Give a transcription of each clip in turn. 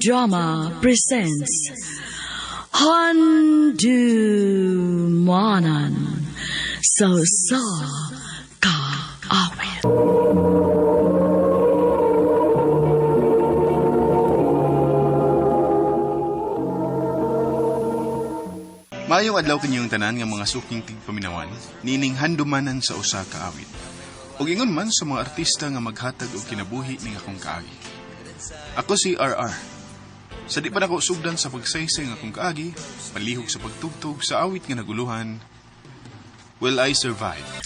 Drama presents Handumanan So Ka Awit. Maayong adlaw kanyang tanan nga mga suking tigpaminawan, nining handumanan sa usa ka awit. Ug ingon man sa mga artista nga maghatag og kinabuhi ning akong kaagi. Ako si RR. Sa di pa nako sugdan sa pagsaysay nga akong kaagi, palihog sa pagtugtog sa awit nga naguluhan, Will I Survive?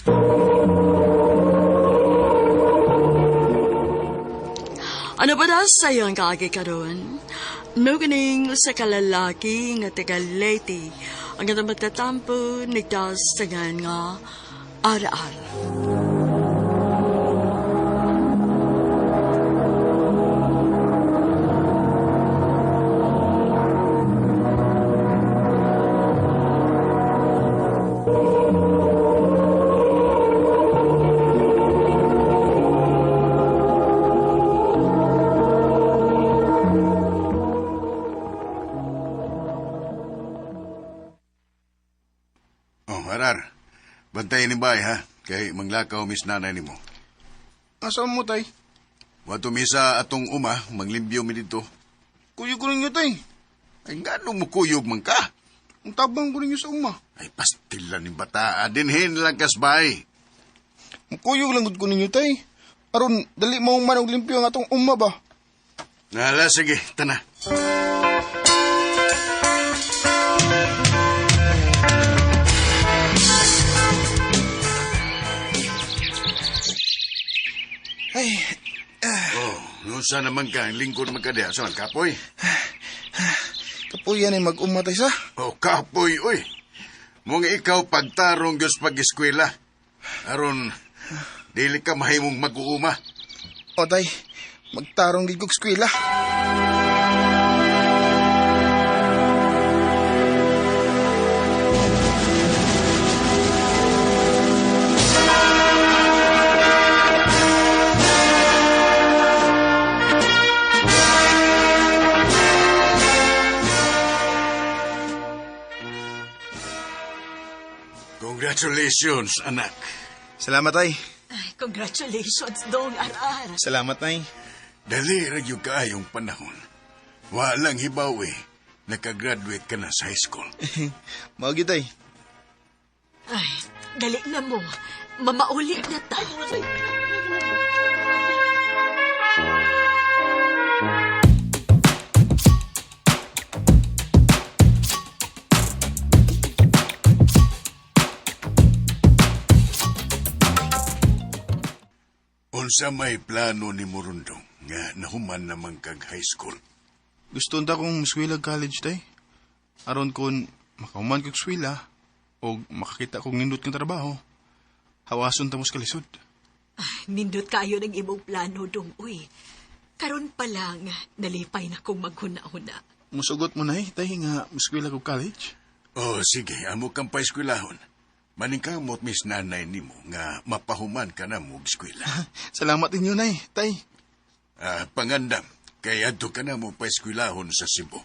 Ano ba na sa'yo ang kaagi karon? Nuganing sa kalalaki nga taga-Leyte ang magtatampo nagdasangan nga ara-ar. Arar, bantayan ni bay ha, kay manglakaw mis nanay ni mo. Asa mo tay? Wato misa atong uma, manglimbyo mi dito. Kuyog ko ninyo tay. Ay nga nung mukuyog man ka. Ang tabang ko ninyo sa uma. Ay pastilan ni bata, dinhin lang kas bay. Ang kuyog lang ko ninyo tay. Aron, dali mo man og limpyo ang atong uma ba? Nala, sige, tana. Ay, Nusa naman ka, lingkod naman ka diya. Saan, kapoy? kapuyan ay mag-umatay sa. Kapoy, oy. Mong ikaw pagtarong Diyos pag-eskwela. Aron, dili ka mahimong mag-uuma. O tay, magtarong gid kog eskwela. Congratulations, anak. Salamat tay. Ay, congratulations, Dong Arar. Salamat tay. Dali radyo kaayong panahon. Walang hibaw nakagraduate ka na sa high school. Mao gid tay. Ay, dali na mo. Mamaulit na ta. Unsa may plano ni Murundong nga nahuman naman kag high school? Gusto nta kong muswilag college tay. Aron kon makahuman kog swila o makakita kong nindot ng trabaho. Hawason ta mos kalisod. Ay, nindot kayo ng imong plano, Dong. Uy, karon pa lang, nalipay na kong maghuna-huna. Musugot mo na tay nga muswilag kog college. Oh, sige, amo kang pa-eskwelahon. Maningkamot mis nanay nimo nga mapahuman ka na mo eskwela. Salamat inyo nay, tay. Pangandam, kay adto ka na mo pa-eskwelahon sa Cebu.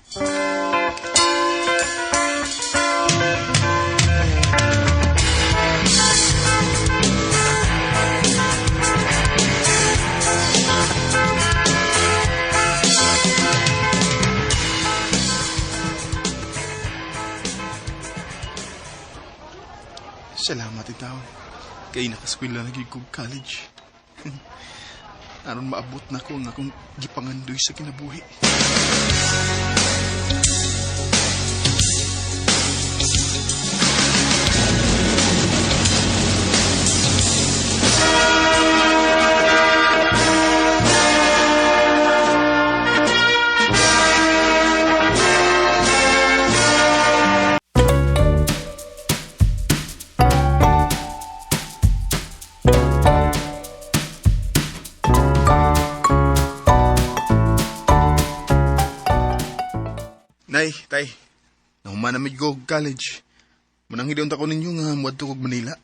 Salamat itaw. Kay nakaskwela na gid kog college. Aron maabot na ko ang akong gipangandoy sa kinabuhi. Nay, tay. Nahuman na medyo kog college. Mananghidaw ta ko ninyo nga muadto kog Manila.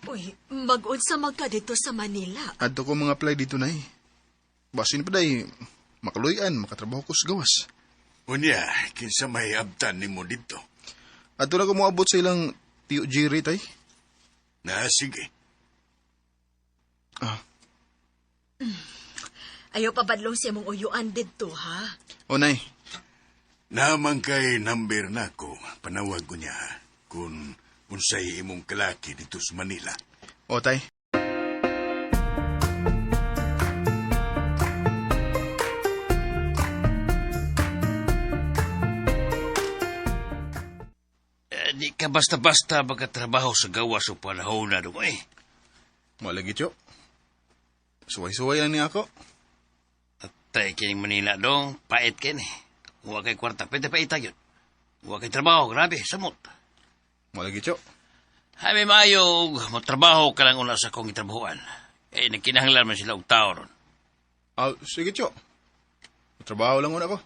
Uy, mag-unsa man ka dito sa Manila. Adto ko mga apply dito nay. Basin pa day, makaluyan, makatrabaho ko sa gawas. Unya, kinsa may abtan nimo dito. At na ko moabot sa ilang tiyo Jerry, tay. Na sige. Ah, Ayaw pa badlong siya mong uyuan dito, ha? o nay. Naman kay number na ko, panawag ko niya kung unsay imong kalaki dito sa Manila. O tay. Di ka basta-basta magkatrabaho sa gawas o panahon na dong eh. Malagi, Tiyo. Suway-suway lang niya ako. At tayo kining Manila dong, pait kin eh. Huwag kay kwarta, pwede pa itag yun. Huwag kay trabaho, grabe, samot. Malagi, Tiyo. Ay, may mayog, matrabaho ka lang una sa kong itrabahuan. Eh, nagkinahanglan man sila og tao ron. Ah, sige, Tiyo. Trabaho lang muna ako.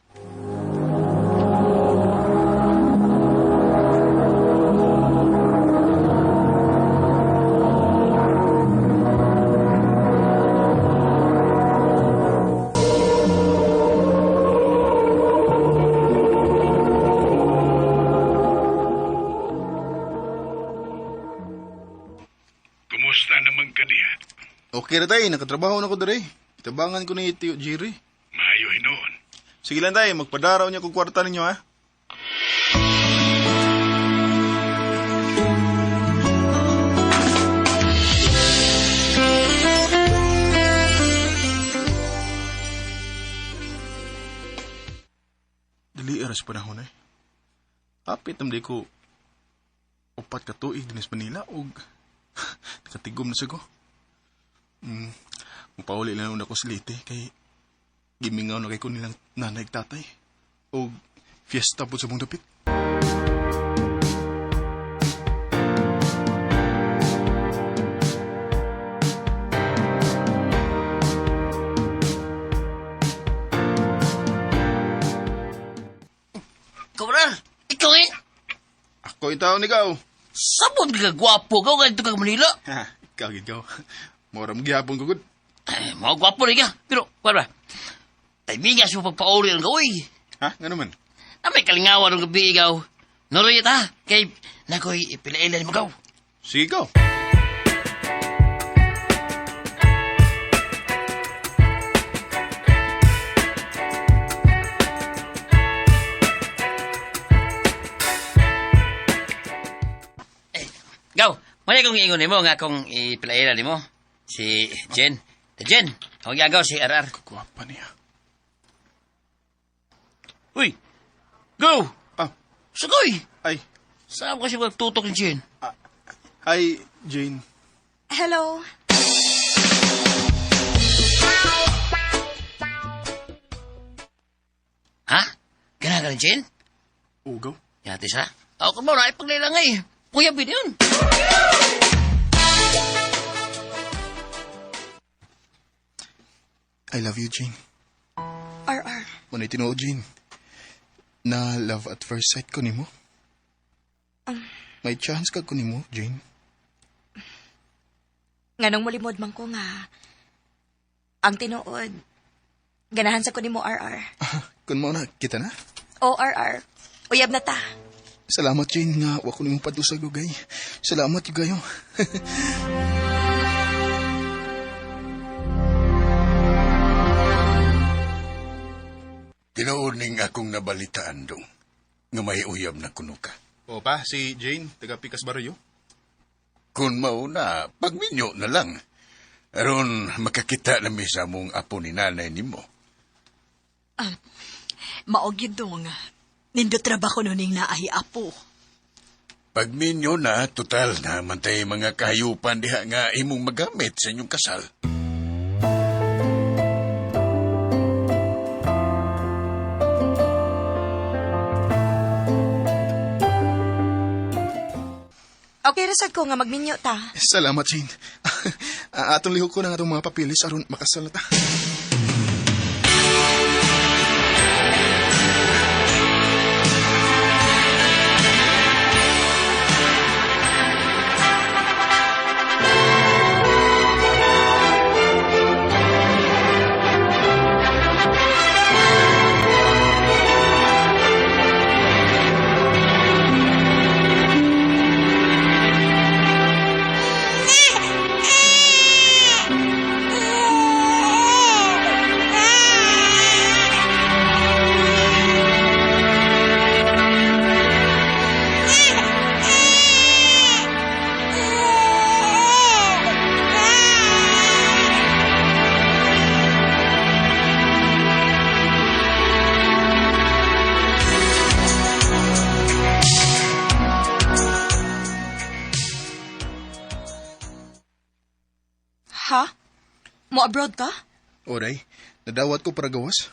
Kumusta naman ka diha? Okay na tayo, nakatrabaho na ko dere. Itabangan ko ni Tiyo Jerry. Maayo hinoon. Sige lang tayo, magpadaraw niya kung kwarta ninyo, ha? Dali aras panahon, eh. Apit namday ko upat ka tuig din sa Manila o nakatigom na siya ko. Mapauli lang ako sa lite kay gimingaw na kay ko nilang nanay tatay o fiesta po sa mong dapit. Kabral, ikaw eh. Ako yung taon ikaw. Sabon ka gwapo ka, kaya ito ka Manila. Ha, ikaw. Mora mo gihapon ko, good. Ay, mga gwapo rin ka. Pero, wala ba? Taimingas mo pagpauli ang gawi. Ha, nga naman. Na may kalingawan ng gabi ikaw. Norayat ha, kay nakoy ipilailan mo gaw. Sige ikaw. Gaw, mali kong iingon mo nga kung ipilailan mo. Si Jen. Jen, ang gagaw si RR. Kagwapa niya. Uy! Go! Ah, Sagoy! ay. Saan kasi magtutok ni Jen? Hi, Jane. Hello. Ha? Ganaga ni Jen? Ugaw. Yati sa? Ako mo na ipaglaylang eh. Kuya bin yun. I love you, Jane. RR. Manay tinuod, Jane. Na love at first sight ko nimo. May chance ka ko nimo, Jane. Nganong malimod man ko nga. Ang tinuod. Ganahan sa ko nimo RR. Kung mo na, kita na. O RR. Uyab na ta. Salamat, Jane, nga wako nimo padusag ugay. Salamat, yugayo. Tinuod ning akong nabalitaan dong. Nga may uyab na kuno ka. O pa, si Jane, taga Picas Barrio. Kung mauna, pagminyo na lang. Aron makakita na mi sa mong apo ni nanay nimo. Maog yun dong. Nindot trabaho nun ning naahi apo. Pagminyo na, total na mantay mga kahayupan diha nga imong magamit sa inyong kasal. Okay, rasad ko nga magminyo ta. Salamat, Jane. Atong lihok ko na atong mga papilis aron makasal na ta. Mo abroad ka? O, day, nadawat ko para gawas.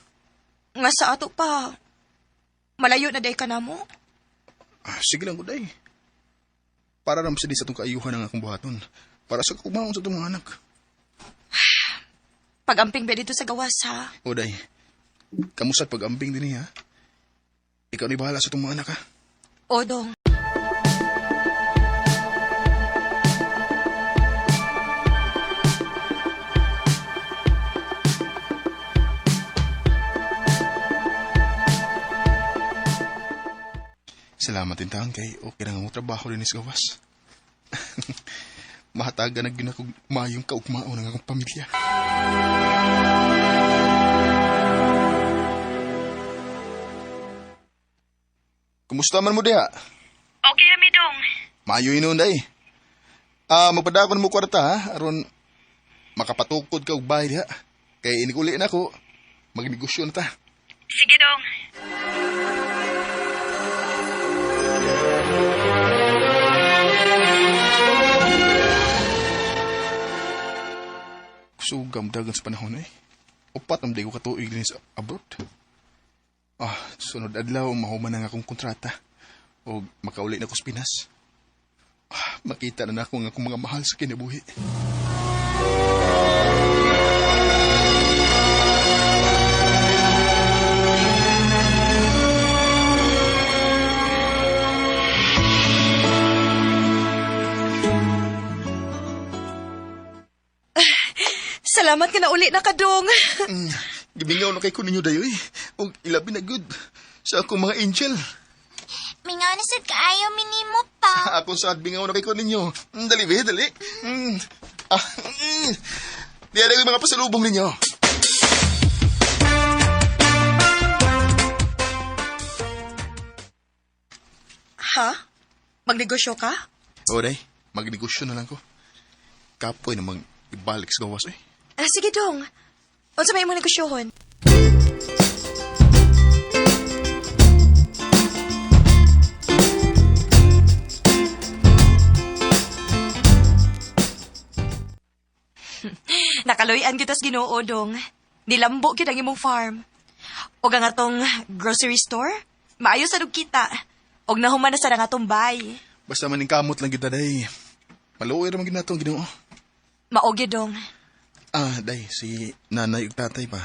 Nga sa ato pa. Malayo na day ka na mo. Sige lang ko, day. Para ram sa itong kaayuhan ng akong buhaton. Para sa kumaon sa itong mga anak. Pag-amping ba dito sa gawas, ha? O, day, kamusta pag-ambing din ha? Ikaw ni bahala sa itong mga anak, ha? O, dong. Salamat din taon kay okay na nga mo trabaho rin sa gawas. Mahataga na ginakog mayong kaugmao ng akong pamilya. Kumusta man mo diha? Okay rami dong. Mayo inon day. Magpadakon mo kwarta ha, aron makapatukod ka og bahay diha. Kay iniguli na ako, magnegosyo na ta. Sige dong. Sugam dagan sa panahon Upat ang ko katuig din sa abroad. Sunod adlaw mahuman ang akong kontrata. O makauli na ko sa Pinas. Makita na ako ang akong mga mahal sa kinabuhi. Salamat ka na uli na ka, dong. Gibingaw na kay ko ninyo dayo O ilabi na good sa akong mga angel. Mingaw na sad kaayo minimo pa. Ako sa bingaw na kay ko ninyo. Dali be, dali. Di ada yung mga pasalubong ninyo. Ha? Magnegosyo ka? O day, magnegosyo na lang ko. Kapoy namang ibalik sa gawas Sige, dong. Unsa may imong negosyohon? Nakaluyan kita sa Ginoo, dong. Nilambo kita ang imong farm. Og ang atong grocery store, maayo sa dug kita. Og nahuman na sa nga atong bay. Basta maning kamot lang kita day. Maluoy raman ginatong Ginoo. Maogi, dong. Day, si nanay ug tatay pa.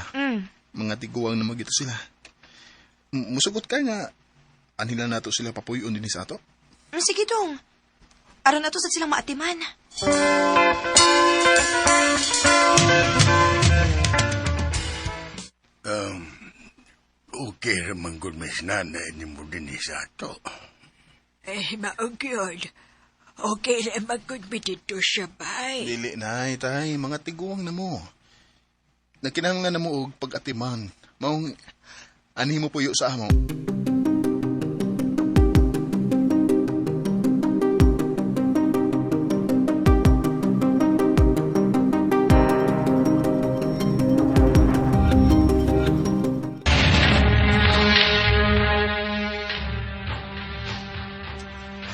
Mga tiguang na magito sila. Musugot ka nga, anila nato sila papuyon din sa ato? Sige, dong. Aron ato sa silang maatiman. Okay raman gud may nanay ni mo din sa ato. Maog yun. Okay naman kung dito siya, bay. Dili na, tay. Mga tiguang na mo. Nagkinahanglan na mo og pag-atiman. Maong, ani mo puyo sa amo.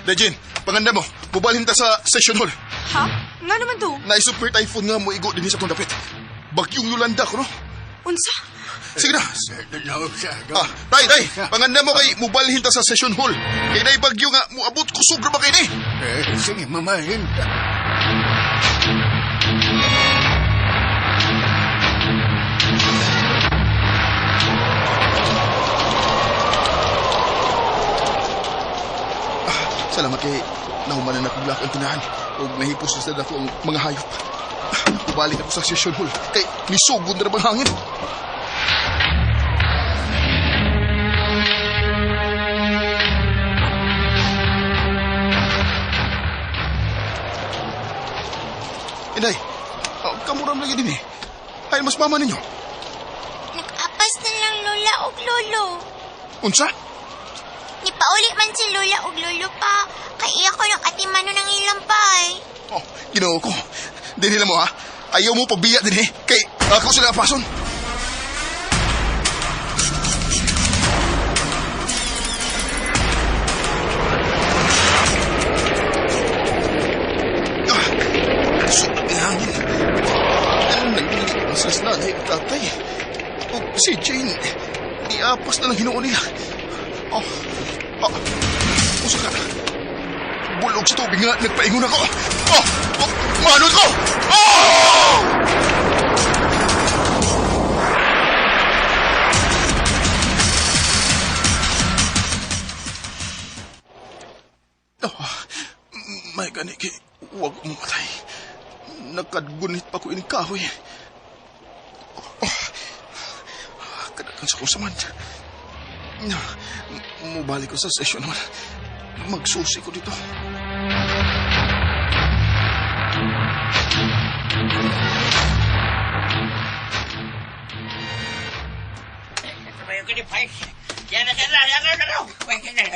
Dejin, panganda mo. Mubalhin ta sa session hall. Ha? Nga naman to? Na-super typhoon nga mo igo din sa itong dapit. Bagyong Yolanda ko, no? Unsa? Sige na. Tay, panganda mo kay mubalhin ta sa session hall. Kay na bagyo nga, muabot ko sobra ba kayo ni? Sige, mamahin ta. Salamat kay nahumanan akong black ang tinahan o nahipos na sa dako ang mga hayop. Ubalik ako sa session hall kay nisugod na bang hangin. Inday, kamuram lagi din Ay, mas mama ninyo. Nag-apas na lang lola og lolo. Unsa? Nipauli man si lola og lolo pa. Kay iya ko ng atimano ng ilang pay. Ginoo ko. Di nila mo Ayaw mo pabiya din Kay ako sila pason. Suot ang hangin. Iapas na lang hinuon nila. Usa ka. Bulog sa tubig nga, nagpaingon ako. Manod ko! May gani kay huwag mo matay. Nagkadgunit pa ko ini kahoy. Kadakan sa kusaman. Mubalik ko sa sesyon naman. Magsusi ko dito.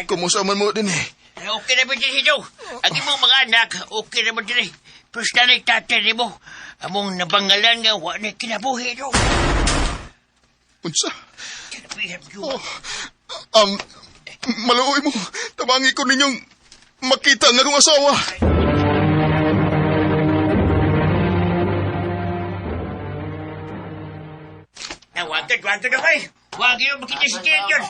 Kumusta man mo din eh? Okay naman din ito. Ang imong mga anak, okay naman din. Pero sa tatay mo, among nabangalan nga, wala na kinabuhi ito. Unsa? Kinabihan ko. Maluoy mo. Tabangi ko ninyong makita ang akong asawa. Wag na kayo. Wag yung makita si Jen yun.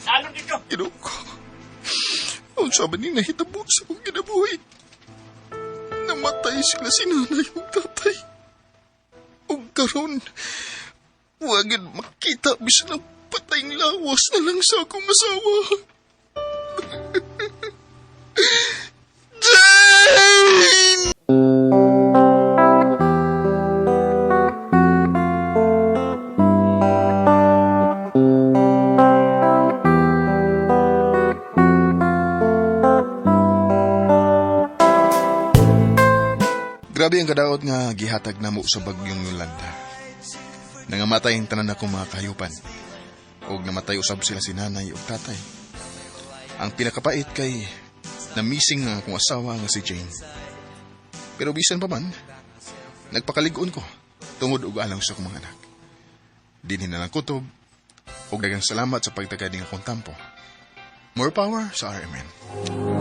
Ano dito? Ginoo ko. Unsa ba ni nahitabo sa akong kinabuhi? Namatay sila si nanay ug tatay. Ug karon, wagid makita bisan ang patayng lawas na lang sa akong asawa. Jane! Grabe ang kadaot nga gihatag namo sa bagyong Yolanda. Nangamatay ang tanan akong mga kahayupan. Og namatay usab sila si nanay ug tatay. Ang pinakapait kay namising nga akong asawa nga si Jane. Pero bisan pa man, nagpakalig-on ko tungod og alang sa akong mga anak. Dinhi na lang kutob og daghang salamat sa pagtagading akong tampo. More power sa RMN.